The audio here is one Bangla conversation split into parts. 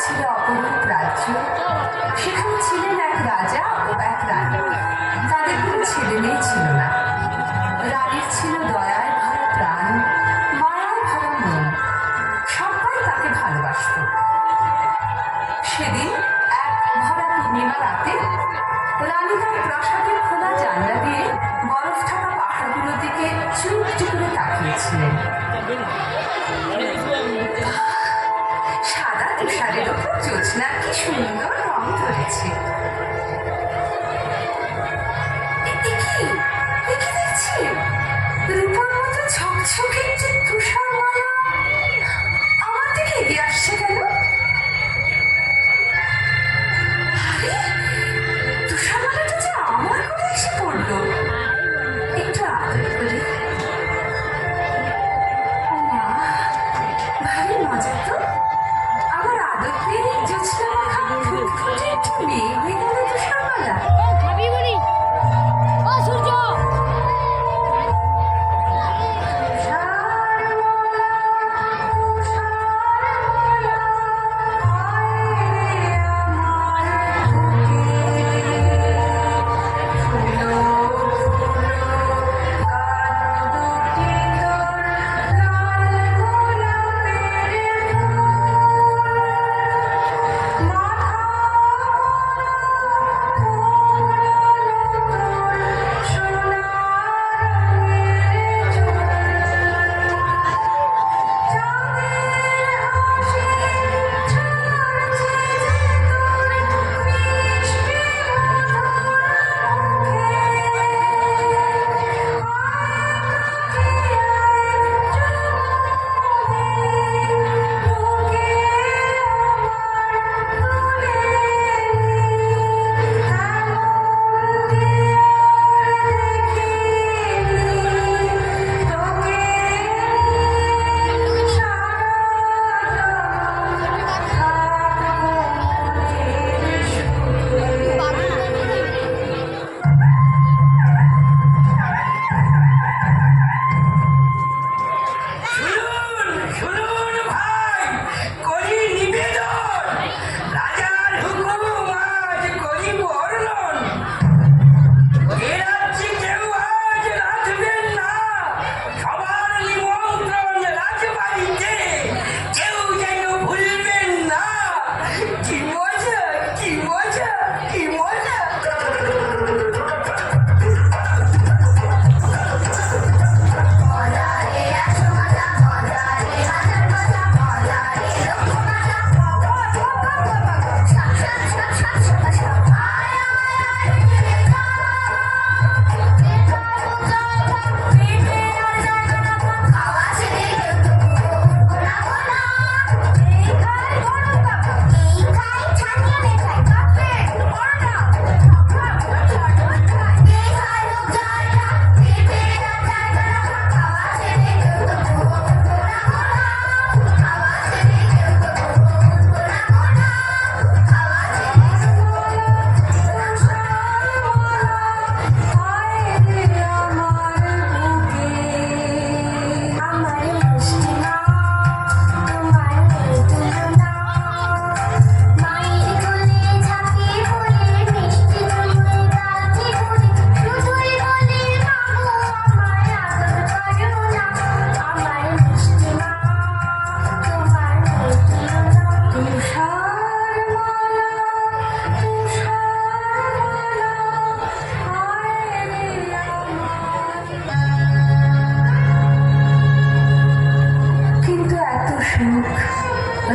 ছিল অপরূপ রাজ্য। সেখানে ছিলেন এক রাজা ও এক রানী। তাদের কোনো ছেলে মেয়ে ছিল না। রানীর ছিল দয়ায় ভরা প্রাণ, মায়ায় ভরা মন। সবাই তাকে ভালোবাসত। সেদিন এক ভরা পূর্ণিমা রাতে রানী তার প্রাসাদের খোলা জানলা দিয়ে বরফ ঢাকা পাহাড়গুলোর দিকে চুপটি করে তাকিয়েছিলেন। সাদা তুষারের ওপর জ্যোৎস্না কি সুন্দর রং ধরেছে। দেখছি রূপার মতো ঝকঝকে যে তুষার মালা আমার দিকে এগিয়ে আসছে কেন? তুষার মালাটা যে আমার করে এসে পড়লো। একটু আদর করে। ভারী মজা তো। আমার আদর পেয়ে জ্যোৎস্না মাখা ফুটফুটে একটু মেয়ে হয়ে গেল তুষার মালা।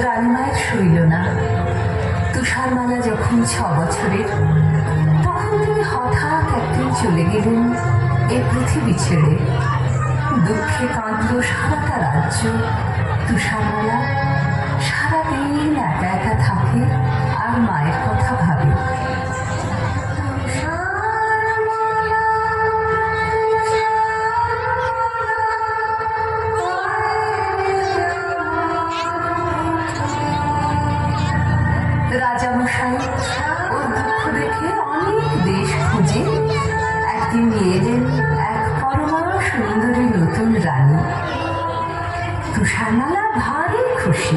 রানীমায়ের সইল না। তুষারমালা যখন 6 বছরের, তখন তিনি হঠাৎ একদিন চলে গেলেন এ পৃথিবী ছেড়ে। দুঃখে কাঁদল সারাটা রাজ্য। তুষারমালা সারাদিন একা একা থাকে আর মায়ের কথা ভাবে। রাজামশাই ওর দুঃখ দেখে অনেক দেশ খুঁজে একদিন নিয়ে এলেন এক পরমা সুন্দরী নতুন রানী। তুষারমালা ভারী খুশি।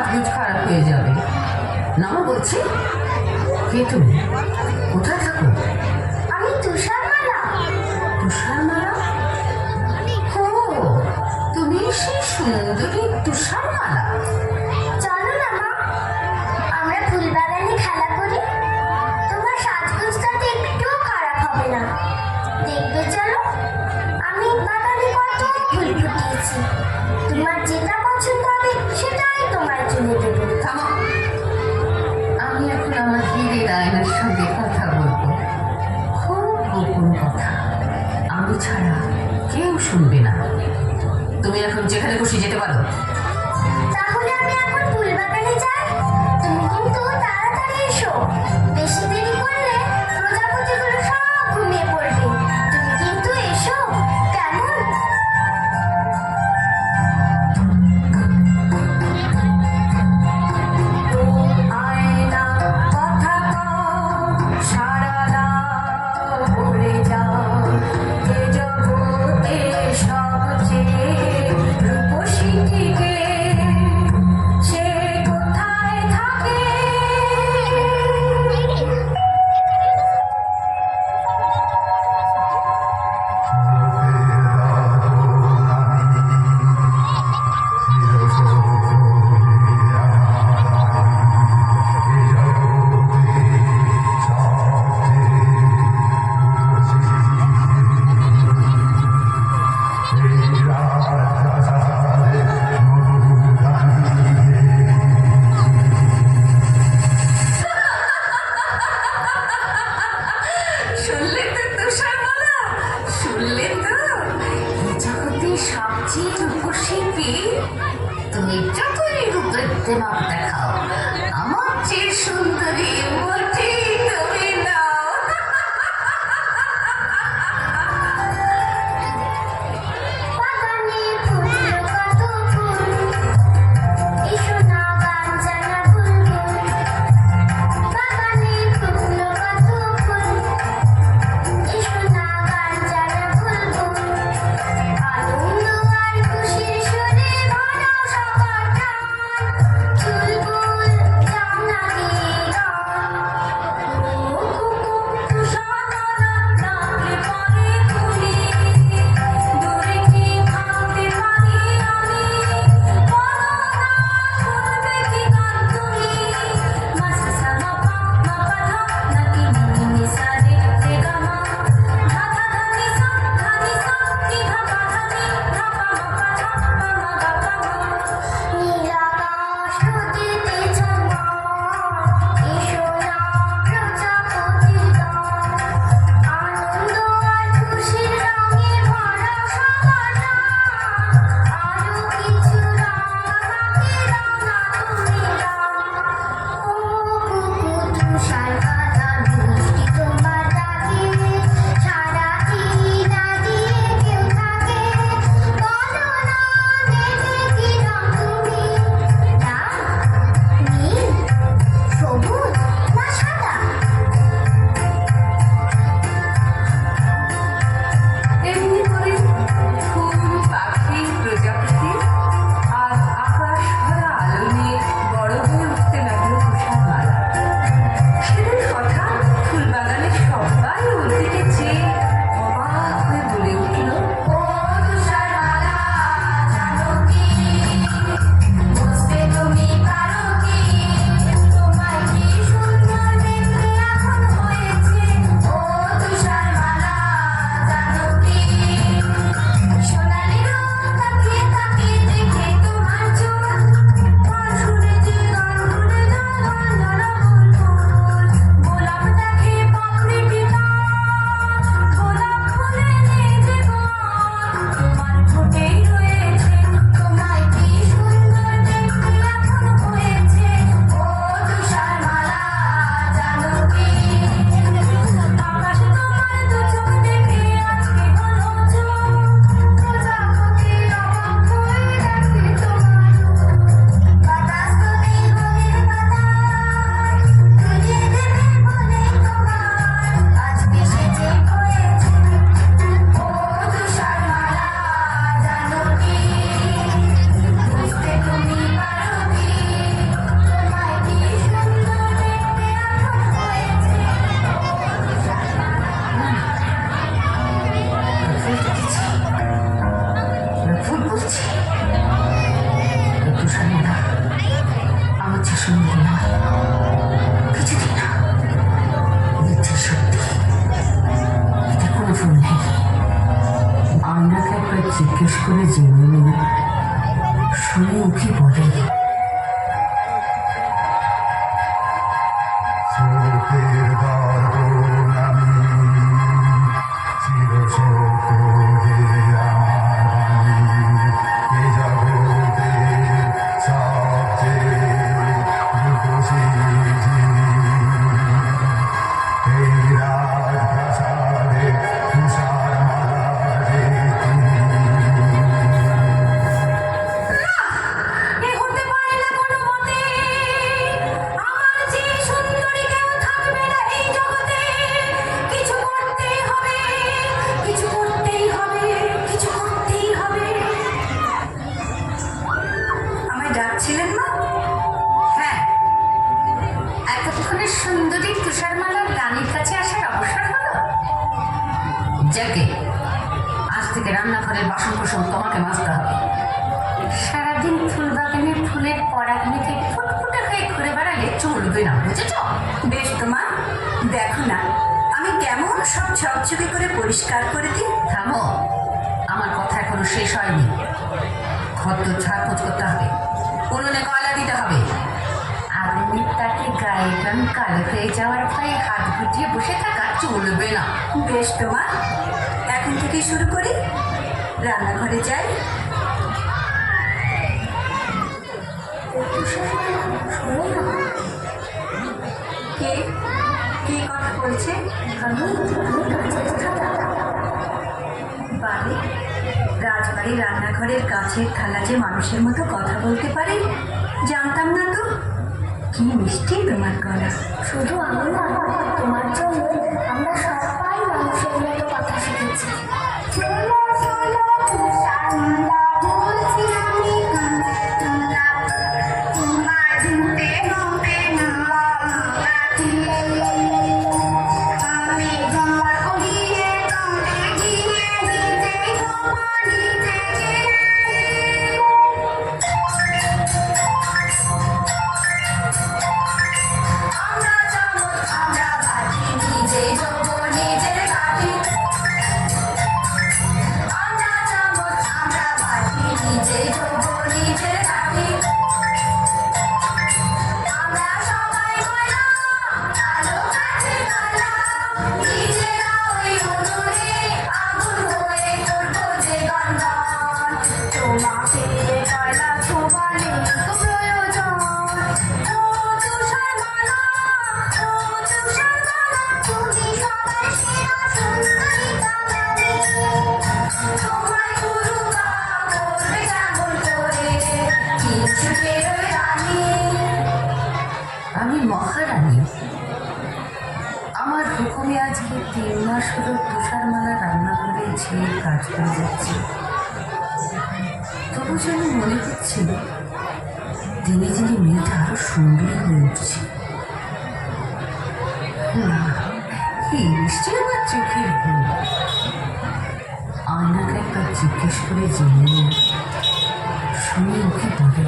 সাজগোজ খারাপ হয়ে যাবে। নামো বলছি। কে তুমি? কোথায় থাকো? আমি তুষারমালা। তুষারমালা? ও, তুমি সেই সুন্দরী তুষারমালা। চলো না মা, আমরা ফুলবাগানে খেলা করি। তোমার সাজগোজটাতে একটুও খারাপ হবে না। দেখবে চলো, আমি বাগানে কত ফুল ফুটিয়েছি। তোমার যেটা পছন্দ হবে সেটাই তোমায় তুলে দেবো। থামো, আমি এখন আমার হীরের আয়নার সঙ্গে কথা বলবো। খুব গোপন কথা, আমি ছাড়া কেউ শুনবে না। তুমি এখন যেখানে খুশি যেতে পারো। তাহলে আমি এখন ফুলবাগানে যাই। তুমি কিন্তু তাড়াতাড়ি এসো। বেশি দেরি করলে প্রজাপতিগুলো সব ঘুমিয়ে পড়বে। তুমি কিন্তু এসো, কেমন? আয়না কথা কও, সারা রাত ভরে যাও, এ জগতে সবচেয়ে রূপসী কে, সে কোথায় থাকে? শুনলে তো তুষারমালা, শুনলে তো? এই জগতে সবচেয়ে রূপসী কে? তুমি যতই রূপের দেমাক দেখাও, আমার চেয়ে সুন্দরী মোটেই তুমি নাও। বাগানে ফুটলো কত ফুল, এসো না গান জানা বুলবুল। বাগানে ফুটলো কত ফুল, এসো না গান জানা বুলবুল। আনন্দ আর খুশির সুরে ভরাও সবার প্রাণ, চুলবুল জানা গে গান। কৌশল তোমাকে মাঝতে হবে। সারাদিন ফুলবাগানে ফুলের পরাগনিতে ফুটফুটে হয়ে ঘুরে বেড়ালে চলবে না, বুঝেছ? বেশ তো মা, দেখো না আমি কেমন সব ঝকঝকে করে পরিষ্কার করে দিই। থামো, আমার কথা এখনো শেষ হয়নি। ঘর তো ঝাড়পোছ করতে হবে, উনুনে কয়লা দিতে হবে। আগুনের তাকে গায়ে গান কালো হয়ে যাওয়ার ভয়ে হাত গুটিয়ে বসে থাকা চলবে না। বেশ তো মা, এখন থেকে শুরু করি। রান্নাঘরে যাই। কে কে কথা বলছে? বাড়ি রাজবাড়ির রান্নাঘরের কাছের থালা যে মানুষের মতো কথা বলতে পারে, জানতাম না তো। কি মিষ্টি তোমার গলা। শুধু আমি না, তোমার জন্য আমরা সবাই মানুষের মতো কথা শিখেছি। চলো চলো তুষারমালা বলছি আমি, তোমার ঝুঁটে হবে না রাতি। আমি তোমার উড়িয়ে কাঁদে গিয়ে দিতে তোমার নিতে গেলে। আমরা চামচ আমরা বাটি নিজে ধোবো নিজের ঘাটে। আমরা চামচ আমরা বাটি নিজে ধোবো নিজের ঘাটে। আমরা সবাই ময়লা আলো কাছে কালা, নিজেরা ওই উনুনে আগুন হয়ে চড়বো যে গন্ধন। তোমাকে কয়লা ছোঁবালে তো প্রয়োজন। ও তুষারমালা, ও তুষারমালা, তুমি সবার সেরা সুন্দরী কাঙালি। তোমায় গুরু বা করবে কেমন করে, কিছু বেরোয় রানী। আমি মহারানী, আমার হুকুমে আজকে 3 মাস হলো তুষারমালা রান্নাঘরে ঝিয়ে কাজ করে যাচ্ছে। তবু যেন মনে হচ্ছিল দিনে দিনে মেয়েটা আরো সুন্দরী হয়ে উঠছে। না, এই নিশ্চয়ই আমার চোখের ভুল। আয়নাকে একবার জিজ্ঞেস করে জেনে নিই, শুনে ওকে বলে।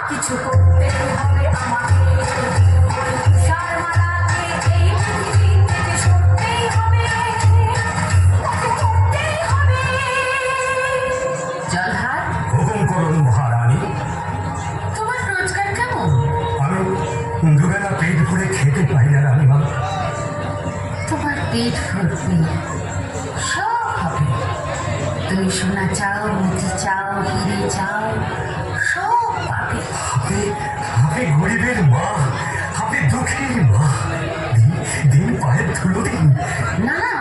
কিছু করতে হবে আমাকে, তুষারমালাকে এই পৃথিবী থেকে সরতেই হবে, ওকে করতেই হবে। জলহার, হুকুম করুন মহারানী। তোমার রোজগার কেমন? আমি দুবেলা পেট ভরে খেতে পাই না রানীমা। তোমার পেট ভরবে, সব হবে। তুমি সোনা চাও, মুতি চাও, হিরে চাও, সব পাবে। আমি গরিবের মা, আমি দুঃখের মা। দিন পায়ের ধুলো দিন। না না,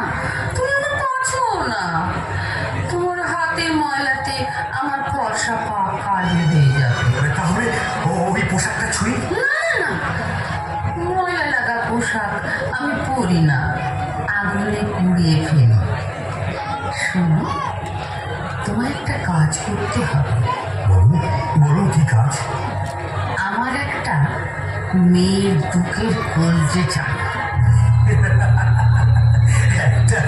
তুমি আমার পারছো না। তোমার হাতের ময়লাতে আমার ফর্সা পা কালি হয়ে যাবে। তাহলে ওই পোশাকটা ছুঁই। না না না, ময়লা লাগা পোশাক আমি পরি না, আগুনে পুড়িয়ে ফেলি। শোনো, তোমার একটা কাজ করতে হবে। বলুন বলুন, কি কাজ? আমার একটা মেয়ের বুকের কলজে চাই। একটা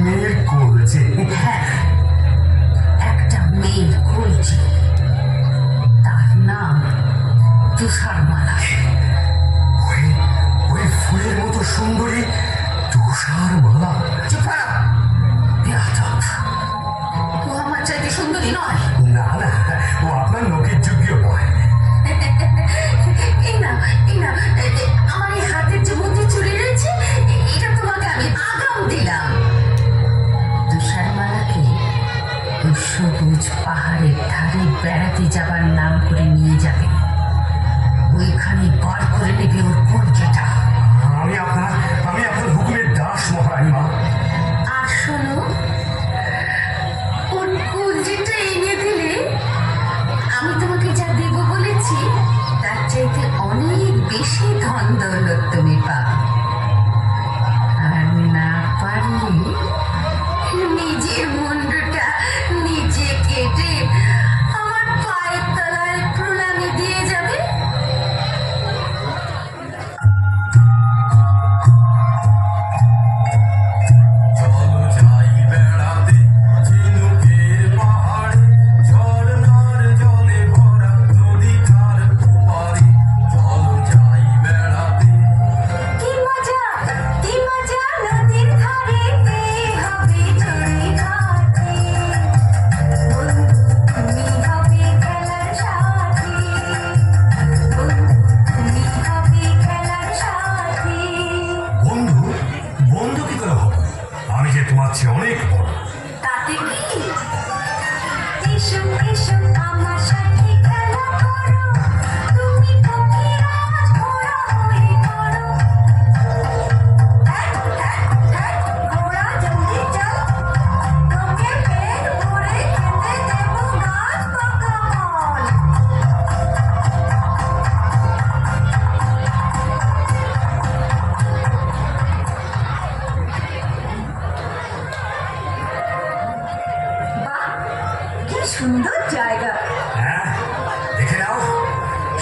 মেয়ের কলজে? হ্যাঁ, একটা মেয়ের কলজে, তার নাম তুষারমালা। ওই ওই ফুলের মতো সুন্দরী তুষারমালা? চুপ করো, বেয়াদব। ও আমার চাইতে সুন্দরী নয়। না না, ও আপনার লোকের যোগ্য নয়। এই না, এই না, আমার এই হাতের যে মধ্যে চুরি রয়েছে, এটা তোমাকে আমি আগাম দিলাম। তুষারমালাকে ওই সবুজ পাহাড়ের ধারে বেড়াতে যাবার নাম করে নিয়ে যাবে। ওইখানে দৌলত তুমি পাবে। আর না পারলে নিজের মুন্ডটা নিজে কেটে আমার পায়ের তলায় প্রণামী দিয়ে যাবে। চলো যাই বেড়াতে ঝিনুকের পাহাড়ে, ঝর্ণার জলে ভরা নদীটার ওপারে। চলো যাই বেড়াতে। কি মজা নদীর ধারে হবে চড়ে ঘাটে। বন্ধু তুমি হবে খেলার সাথী, বন্ধু তুমি হবে খেলার সাথী। বন্ধু বন্ধু কি করে হবে? আমি যে তোমার চেয়ে অনেক বড়। তাতে কি? এসো এসো আমার সাথে খেলা করো, তুমি পক্ষীরাজ ঘোড়া হয়ে পড়ো। ঘোড়া জলদি চল, তোকে পেট ভরে খেতে দেবো গাছ পাকা ফল। বাহ, কি সুন্দর জায়গা। হ্যাঁ, দেখে নাও,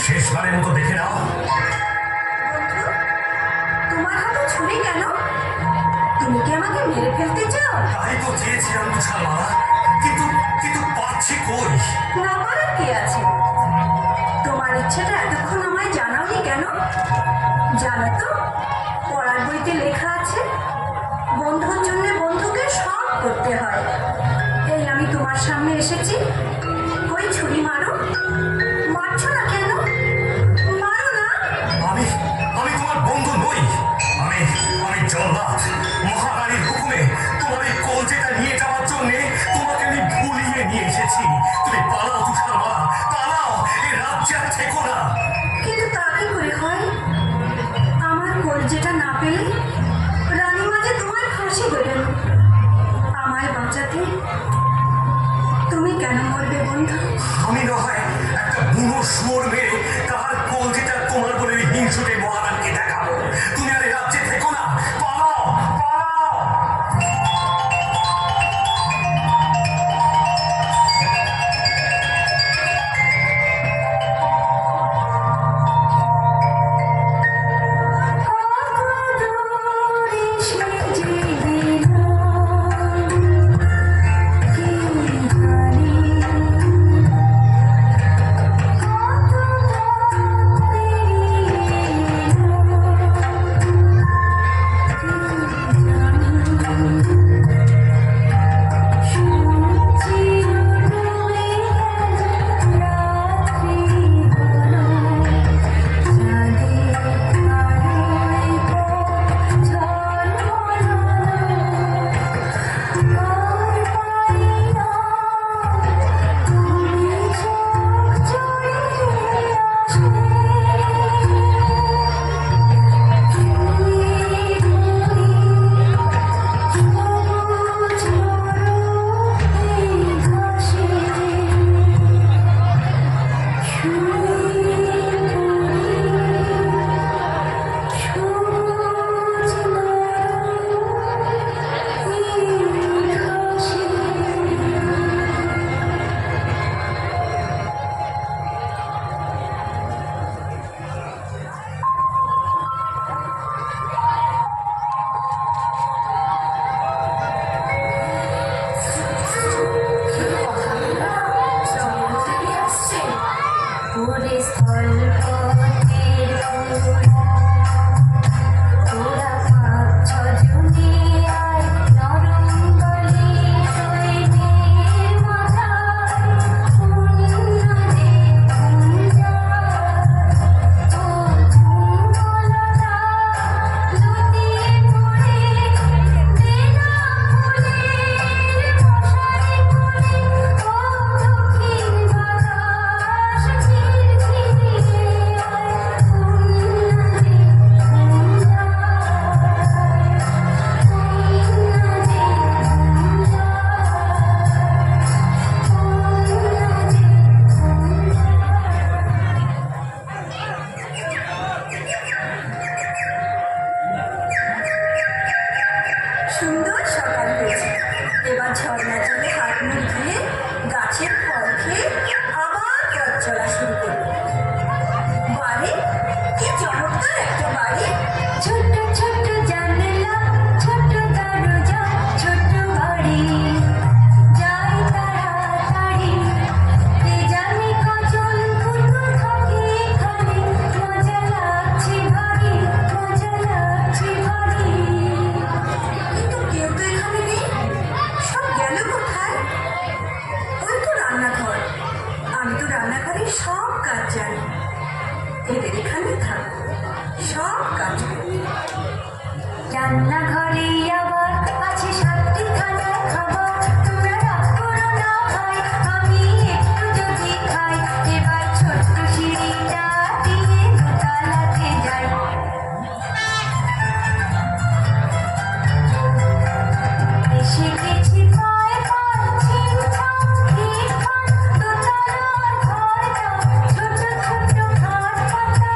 শেষবারের মতো দেখে নাও। বন্ধু, তোমার হাতে ছুরি কেন? তুমি কি আমাকে মেরে ফেলতে চাও? তাই তো চেয়েছিলাম তুষারমালা, কিন্তু কিন্তু পাচ্ছি কই। না পারার কি আছে? তোমার ইচ্ছেটা এতক্ষণ আমায় জানাওনি কেন? জানো তো, পড়ার বইতে লেখা আছে বন্ধুর জন্য বন্ধুকে সব করতে হয়। এই আমি তোমার সামনে এসেছি, কই ছুরি মারো। মারছো না কেন? মারো না। আমি আমি তোমার বন্ধু নই। আমি আমি জল্লাদ, মহারানীর হুকুমে তোমার এই কলজেটা নিয়ে যাওয়ার জন্য তোমাকে আমি ভুলিয়ে নিয়ে এসেছি। তুমি পালাও তুষারমালা, পালাও, এই রাজ্যে আর থেকো না। কিন্তু তা কি করে হয়? আমার কলজেটা না পেলে রানীমা যে তোমার ফাঁসি দেবেন। আমায় বাঁচাতে তুমি কেন মরবে বন্ধু? আমি না হয় একটা বুনো শুয়োর মেরে তার কলজেটা তোমার বলে ওই হিংসুটে মহারানীকে দেখাবো। তুমি আর এই রাজ্যে থেকো না, পালাও, পালাও। কত রান্নাঘরে আবার আছে 7টি খানার খাবার। তোমরা রাগ করো না ভাই, আমি একটু যদি খাই। এবার ছোট্ট সিঁড়িটা দিয়ে দোতলাতে যাই। এসে গেছি পায়ে পায়ে, ছিমছাম খিটখাট, দোতলার ঘরটা ছোট ছোট খাট পাতা,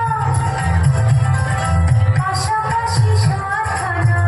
পাশাপাশি 7খানা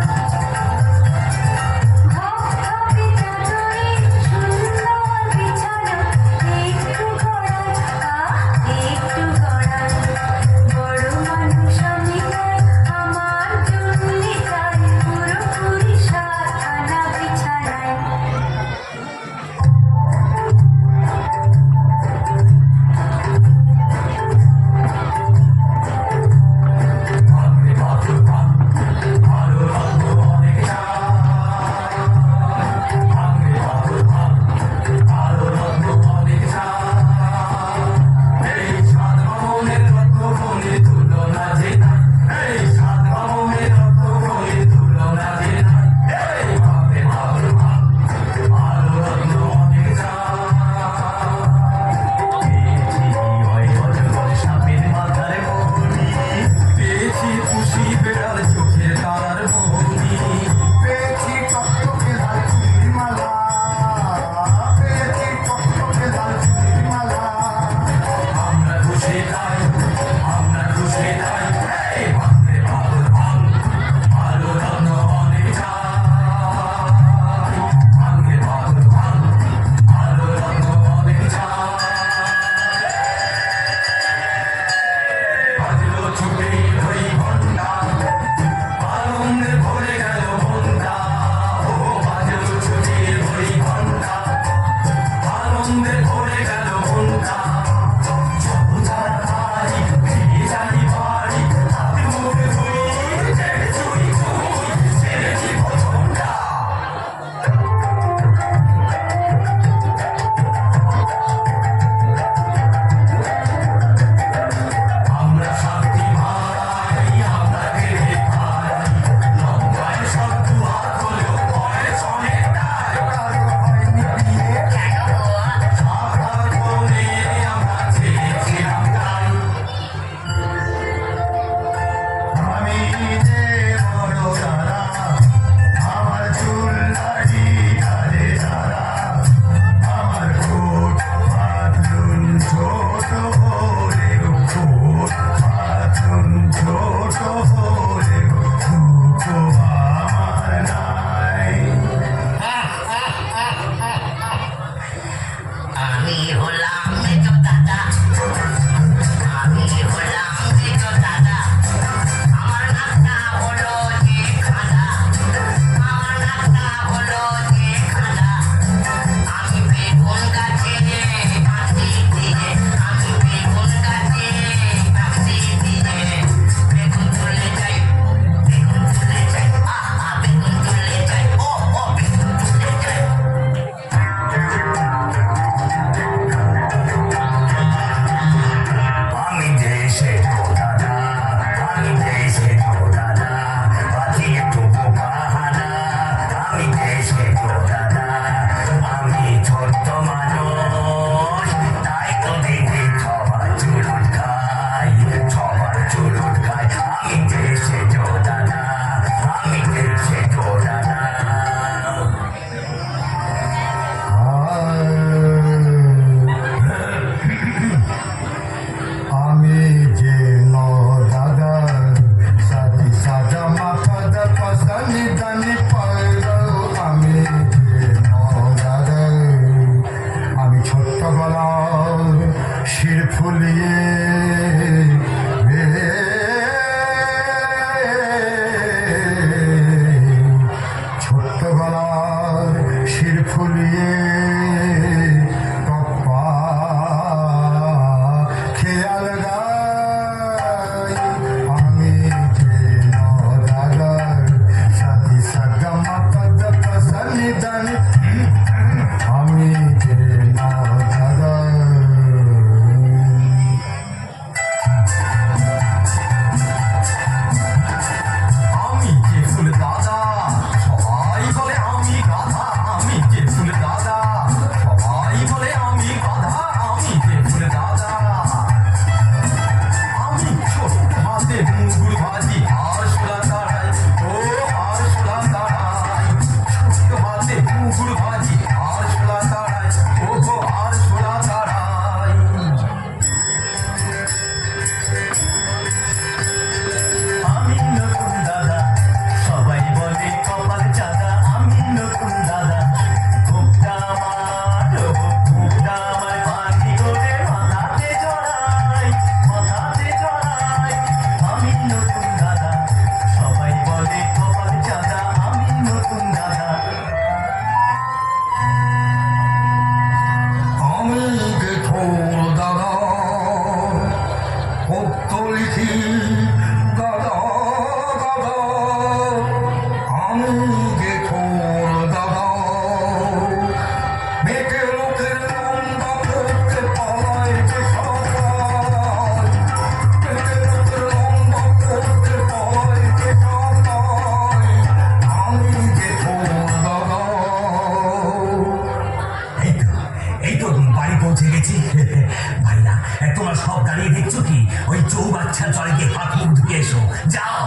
যাও।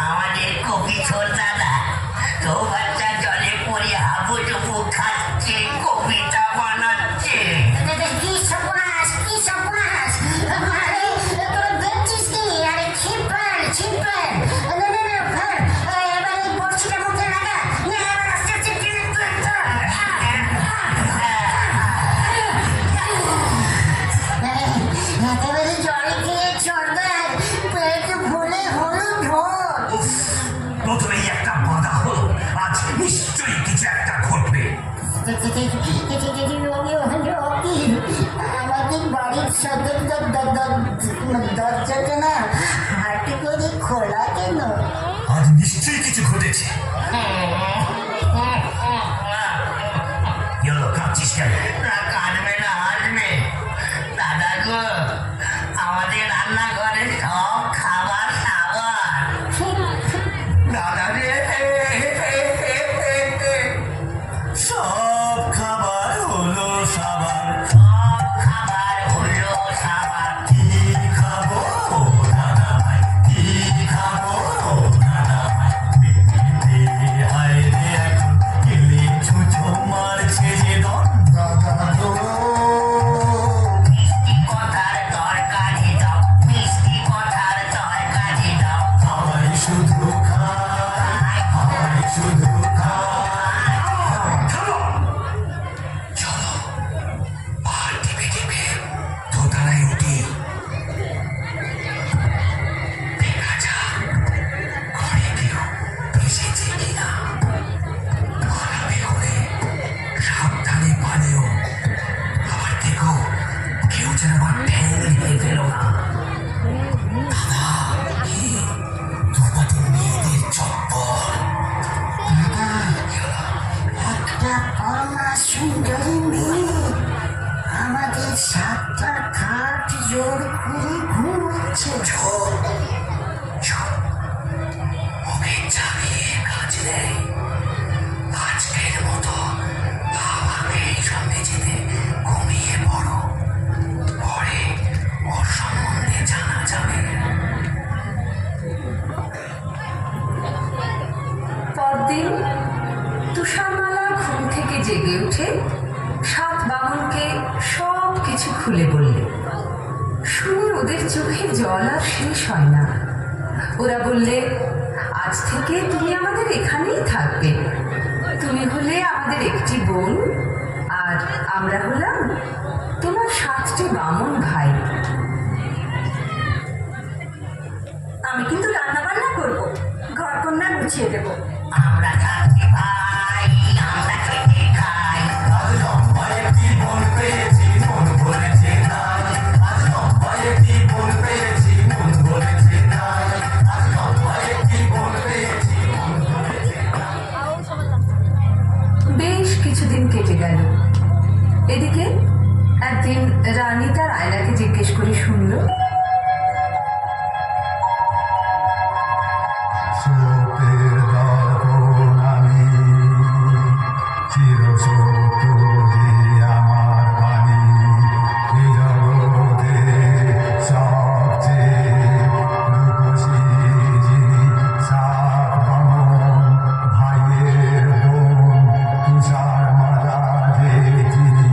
আমাদের কপি ছোট দাদা তো বাচ্চা জলে পড়ে হাবুডুবু খাচ্ছে, কবিতা বানাচ্ছে। কি সর্বনাশ, কি সর্বনাশ! আরে তোরা দেখছিস কি? আরে ছিপেন, ছিপেন! না না না ভাই, এবার এই বড়শিটা মুখে লাগা। না, এবার আস্তে আস্তে টেনে তুলতে হবে। একেবারে জলে গিয়ে চড়বে, পেট ভুলে হলুদ ভোর। উফ, প্রথমেই একটা বাধা হলো, আজ নিশ্চয়ই কিছু একটা ঘটবে। আমাদের বাড়ির সদর দরজাটা না হাটে করে খোলা কেন? আজ নিশ্চয়ই কিছু ঘটেছে। কি হলো, কাঁদছিস কেন? না কাঁদবে না, হাসবে। দাদা গো, আমাদের রান্নাঘরে সব খাবার সাবার। দাদা রে, সব খাবার হলো সাবার। সব খাবার হলো সাবার। কি খাবো দাদা ভাই, কি খাবো দাদা ভাই? পেটে হায় রে এখন গেলে ছুঁচো মারছে যে দম। দাদা গো, মিষ্টি কথার তরকারি দাও, মিষ্টি কথার তরকারি দাও। সবাই শুধু খায়, সবাই শুধু খায়। চলো চলো, পাহাড় টিপে টিপে দোতলায় উঠি। দেখা যাক ঘরে কেউ এসেছে কিনা। পালাবে করে সাবধানে পালিও। আবার দেখো কেউ যেন আমার ঠ্যাং লিপে ফেলো না। দাদা, কি তোমাদের মেয়েদের চপ্পল? একটা পরমা সুন্দরী মেয়ে আমাদের সাতটা খাট জোর করে ঘুমাচ্ছে। চুপ চুপ, ওকে চালিয়ে কাজ নেই। আজকের মতো আমাকে এইসব মেঝেতে ঘুমিয়ে পড়ো, পরে ওর সম্বন্ধে জানা যাবে। পরদিন তুষারমালা ঘুম থেকে জেগে উঠে সাত বামনকে সব কিছু খুলে বললে। শুনে ওদের চোখে জল আর শেষ হয় না। ওরা বললে, আজ থেকে তুমি আমাদের এখানেই থাকবে। তুমি হলে আমাদের একটি বোন, আর আমরা হলাম তোমার 7টে বামন ভাই। আমি কিন্তু রান্না বান্না করবো, ঘর কন্যা গুছিয়ে দেবো। আমরা থাকি ভাই, আমরা খেতে খাই। আজ লম্বায় একটি বোন পেয়েছি, মন বলেছে তাই। আজ লম্বায় একটি বোন পেয়েছি, মন বলেছে তাই। আজ লম্বায় একটি বোন পেয়েছি, মন বলেছে তাই। বেশ কিছুদিন কেটে গেল। এদিকে একদিন রানী তার আয়নাকে জিজ্ঞেস করে শুনল, স্রোতের দর্পণ আমি, চিরসত্য যে আমার বাণী, এই জগতে সবচেয়ে রূপসী যিনি, সাত বামন ভাইয়ের বোন, তুষারমালা যে তিনি।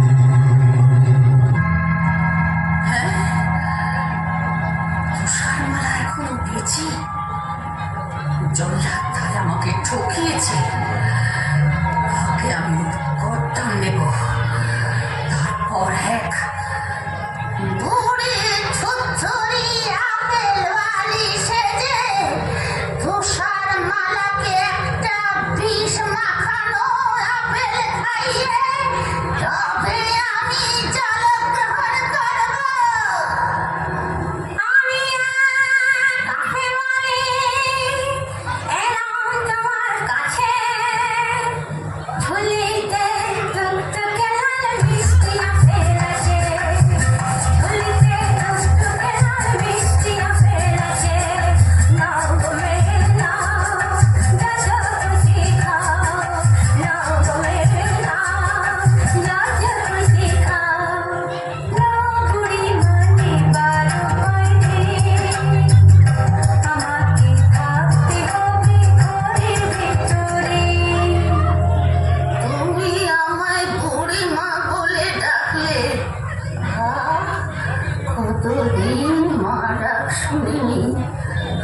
শুনিনি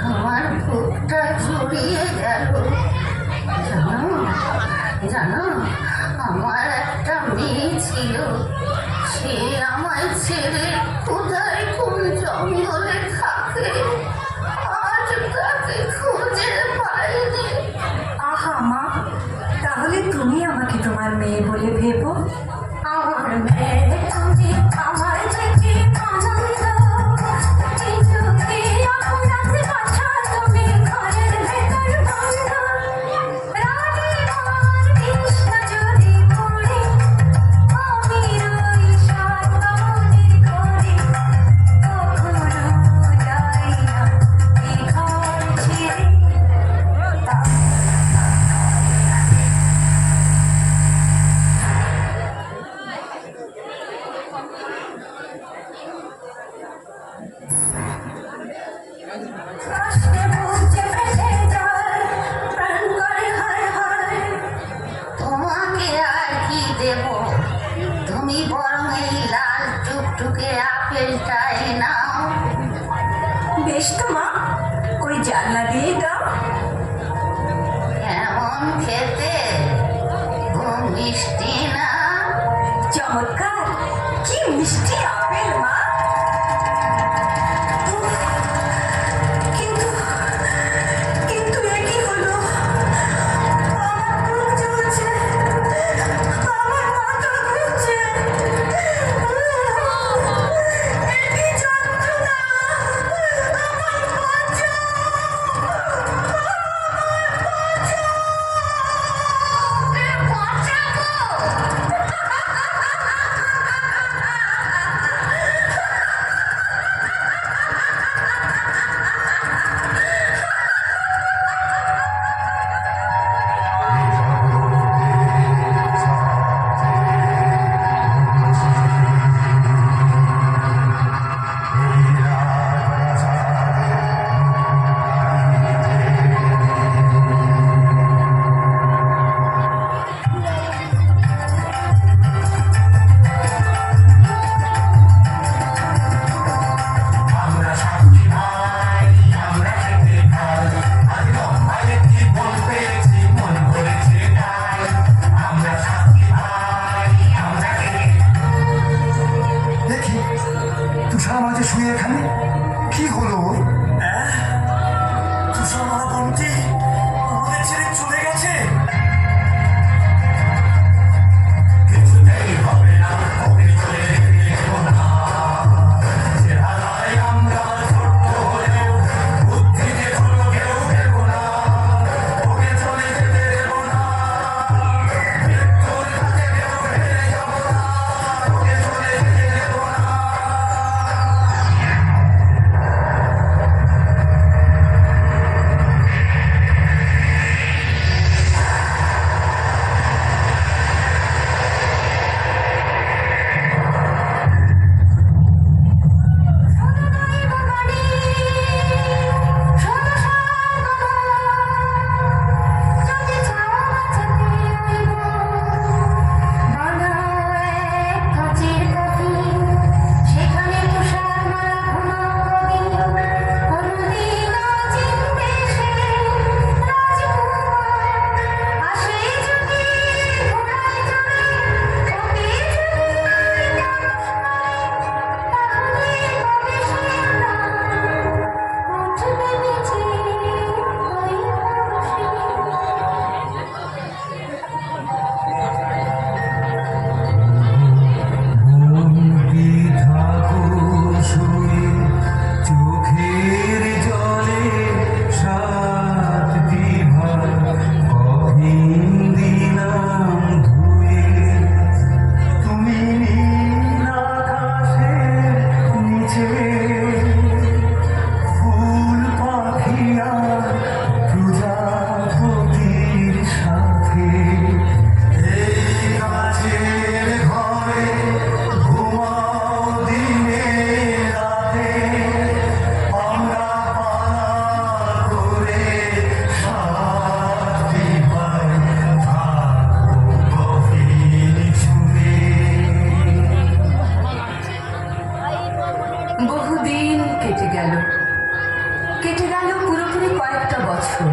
আমার বুকটা জড়িয়ে গেল। জানো জানো, আমার একটা মেয়ে ছিল, সে আমায় ছেড়ে কোথায় কোন জঙ্গলে থাকে, আজ তাকে খুঁজে পাইনি। আহা মা, তাহলে তুমি আমাকে তোমার মেয়ে বলে ভেবো। আমার মেয়ে তুমি, আমার থেকে আনন্দ, কিন্তু কি আপনার কথা তুমি ঘরের ভেতর বন্ধ। রাতে আমার কৃষ্ণ যদি পড়ে, আমি রই সাত মনের ঘরে, কখনো যাই না এই ঘর ছেড়ে। কষ্টে বুঝে ফেসে যায়, প্রাণ করে হায় হায়। তোমাকে আর কি দেব, তুমি বরং এই লাল টুকটুকে আপেলটাই নাও। বেশ তো মা, ওই জানলা দিয়ে দাও। কেমন খেতে, খুব মিষ্টি না? চমৎকার, কি মিষ্টি আপেল মা। উফ, কিন্তু কিন্তু এ কি হলো? আমার বুক জ্বলছে, আমার মাথা ঘুরছে। এ কি যন্ত্রণা! আমার বাঁচাও! আমরা সাক্ষী ভাই, আমরা খেতে খাই, আজ লম্বায় কি বল পেয়েছি, মন ভরেছে তাই। আমরা সাক্ষী ভাই, আমরা খেতে। দেখি তুষার মাঝে শুয়ে এখানে কি হলো ওর? তুষার বোনটি আমাদের ছেড়ে চলে গেছে। কিছুতেই হবে না, ওকে চলে যেতে না। চেহারায় আমরা ছোট্ট হলেও বুদ্ধিতে কোনো কেউ দেব না, ওকে চলে যেতে দেব না। মৃত্যুর কাছে কেউ হেরে যাব না, ওকে চলে যেতে দেব না। চোখের জলে সাত বিভাগ দিলাম ধুয়ে, তুমি নীল আকাশের নিচে ফুল পাখিয়া প্রজাপতির সাথে। এই গাছের ঘরে ঘুমাও দিনে রাতে, আমরা পালা করে সাথী ভাই থাকবো গভীর ছুঁয়ে। বহুদিন কেটে গেল, কেটে গেল পুরোপুরি কয়েকটা বছর।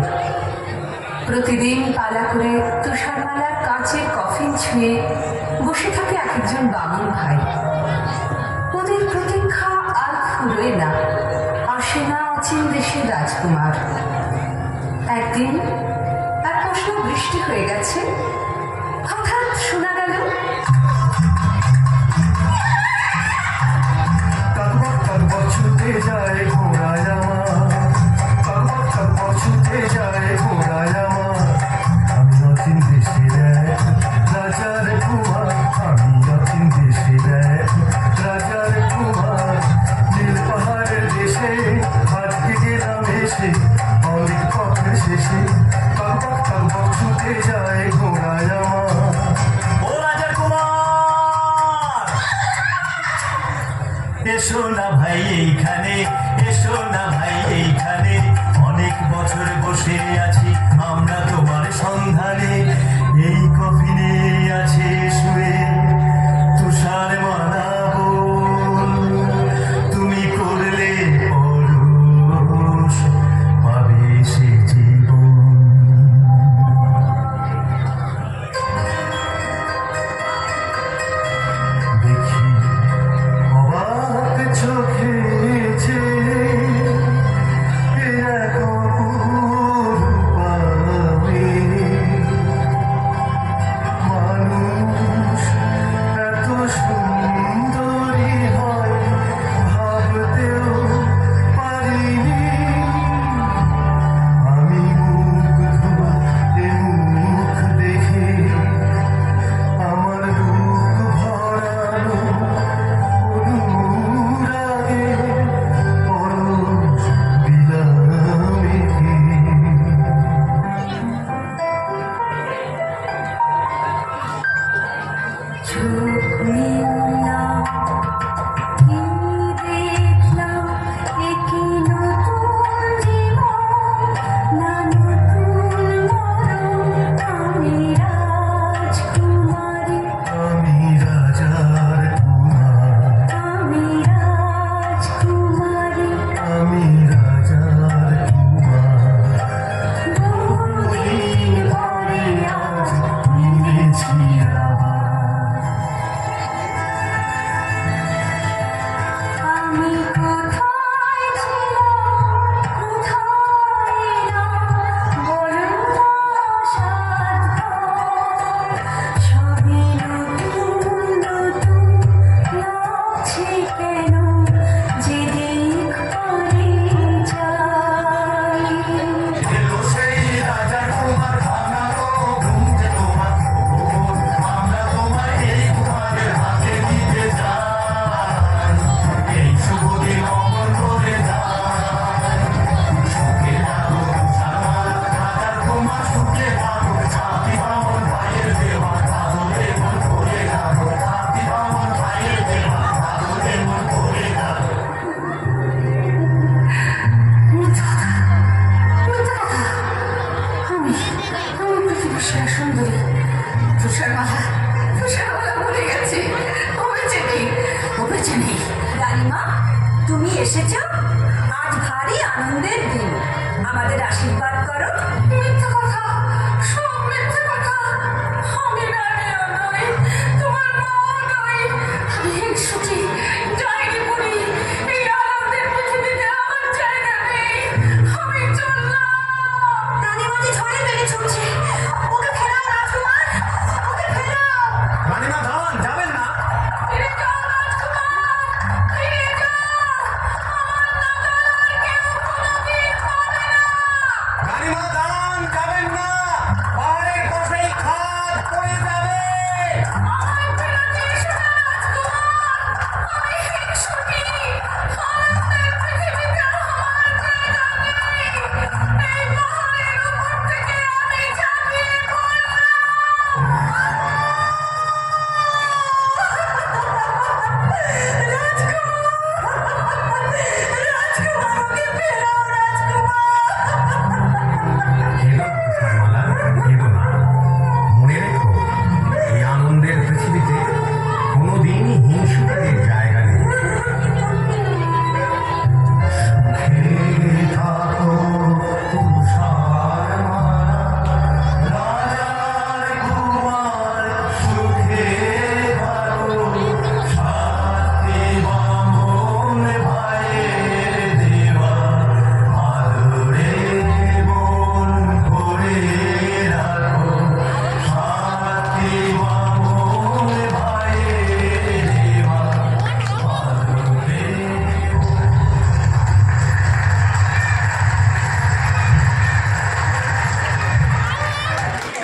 প্রতিদিন পালা করে তুষারমালার কাঁচের কফিন ছুঁয়ে বসে থাকে এক একজন বামুন ভাই। ওদের প্রতীক্ষা আর ফুরোয় না, আসে না অচিন দেশের রাজকুমার। একদিন এক মশলা বৃষ্টি হয়ে গেছে, হঠাৎ শোনা গেল কাকবক কাকবক ছুটে যায় ঘোড়ায় আমার, কাকবক কাকবক ছুটে যায় ঘোড়ায় আমার। আমি অচিন দেশের এক রাজার কুমার, আমি অচিন দেশের এক রাজার কুমার। নীল পাহাড়ের দেশে আজকে গেলাম এসে, অনেক পথের শেষে কাকবক কাকবক ছুটে যায় ঘোড়ায় আমার। ও রাজার কুমার, এসো না ভাই এইখানে, এসো না ভাই এইখানে। অনেক বছর বসে আছি আমরা তোমার সন্ধানে। এই কফিনে আছে শুয়ে তুষার মানাবো, তুমি করলে পরশ পাবে সে জীবন। দেখি অবাক চোখে যে এক অপূর্ব আমি। মানুষ এত সুন্দরী হয় ভাবতেও পারিনি। আমি মুগ্ধ এ মুখ দেখে, আমার বুক ভরানো অনুরাগে পরশ বিলামে। চোখ মিললাম, কি দেখলাম, এ কি নতুন জীবন, না নতুন মরণ। আমি রাজকুমারী, আমি রাজার কুমার, আমি রাজকুমারী, আমি রাজার কুমার। বহুদিন পরে আজ মিলেছি আবার। আমি কোথায় ছিলাম, কোথায় এলাম, বলুন না সাধবার। সবই নতুন নতুন লাগছে কেন, যেদিক পারে যাই। এলো সেই রাজার কুমার, ভাঙালো ঘুম যে তোমার। আমরা তোমায় এই কুমারের হাতে দিতে চাই, এই শুভ দিন অমর করে যাই। সুখে থাকো তুষারমালা, রাজার কুমার সুখে থাকো। ছাতি বামন ভাইয়ের দেওয়া আদরে মন করে থাকো, ছাতি বামন ভাইয়ের দেওয়া আদরে মন করে থাকো। আমি পৃথিবীর সেরা সুন্দরী তুষারমালা, তুষারমালা ভুলে গেছি। ও বেঁচে নেই, ও বেঁচে নেই। রানীমা, তুমি এসেছো? আজ ভারী আনন্দের দিন। আমাদের আশীর্বাদ